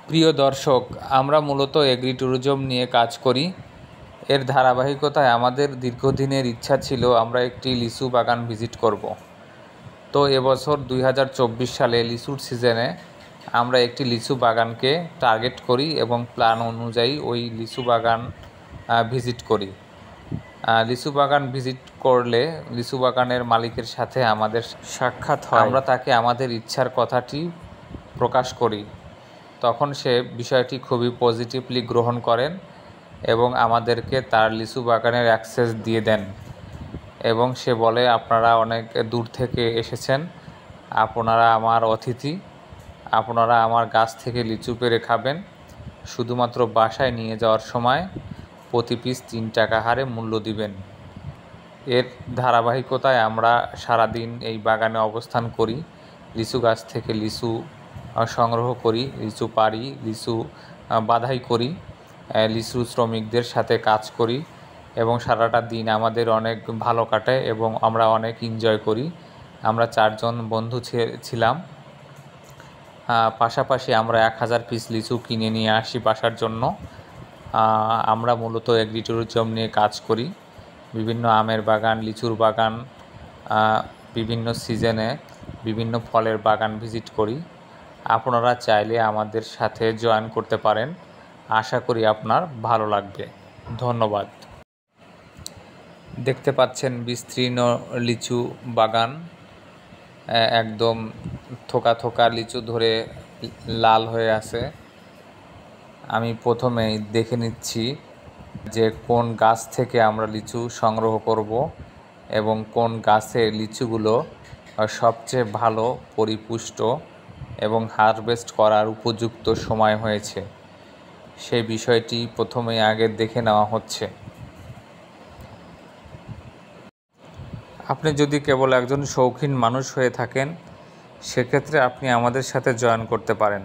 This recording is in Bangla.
প্রিয় দর্শক, আমরা মূলত এগ্রি ট্যুরিজম নিয়ে কাজ করি। এর ধারাবাহিকতায় আমাদের দীর্ঘদিনের ইচ্ছা ছিল আমরা একটি লিচু বাগান ভিজিট করব। তো এবছর 2024 সালে লিচুর সিজনে আমরা একটি লিচু বাগানকে টার্গেট করি এবং প্ল্যান অনুযায়ী ওই লিচু বাগান ভিজিট করি। লিচু বাগান ভিজিট করলে লিচু বাগানের মালিকের সাথে আমাদের সাক্ষাৎ হয়। আমরা তাকে আমাদের ইচ্ছার কথাটি প্রকাশ করি। তখন সে বিষয়টি খুবই পজিটিভলি গ্রহণ করেন এবং আমাদেরকে তার লিচু বাগানের অ্যাক্সেস দিয়ে দেন এবং সে বলে, আপনারা অনেক দূর থেকে এসেছেন, আপনারা আমার অতিথি, আপনারা আমার গাছ থেকে লিচু পেড়ে খাবেন, শুধুমাত্র বাসায় নিয়ে যাওয়ার সময় প্রতি পিস 3 টাকা হারে মূল্য দিবেন। এর ধারাবাহিকতায় আমরা সারাদিন এই বাগানে অবস্থান করি, লিচু গাছ থেকে লিচু সংগ্রহ করি, লিচু পাড়ি, লিচু বাধাই করি, লিচু শ্রমিকদের সাথে কাজ করি এবং সারাটা দিন আমাদের অনেক ভালো কাটে এবং আমরা অনেক এনজয় করি। আমরা 4 জন বন্ধু ছিলাম। পাশাপাশি আমরা 1000 পিস লিচু কিনে নিয়ে আসি বাসার জন্য। আমরা মূলত এগ্রি ট্যুরিজম নিয়ে কাজ করি। বিভিন্ন আমের বাগান, লিচুর বাগান, বিভিন্ন সিজনে বিভিন্ন ফলের বাগান ভিজিট করি। আপনারা চাইলে আমাদের সাথে জয়েন করতে পারেন। আশা করি আপনার ভালো লাগবে। ধন্যবাদ। দেখতে পাচ্ছেন বিস্তীর্ণ লিচু বাগান, একদম থোকা থোকা লিচু ধরে লাল হয়ে আছে। আমি প্রথমেই দেখে নিচ্ছি যে কোন গাছ থেকে আমরা লিচু সংগ্রহ করব এবং কোন গাছের লিচুগুলো সবচেয়ে ভালো, পরিপুষ্ট এবং হারভেস্ট করার উপযুক্ত সময় হয়েছে, সেই বিষয়টি প্রথমেই আগে দেখে নেওয়া হচ্ছে। আপনি যদি কেবল একজন শৌখিন মানুষ হয়ে থাকেন, সেক্ষেত্রে আপনি আমাদের সাথে জয়েন করতে পারেন।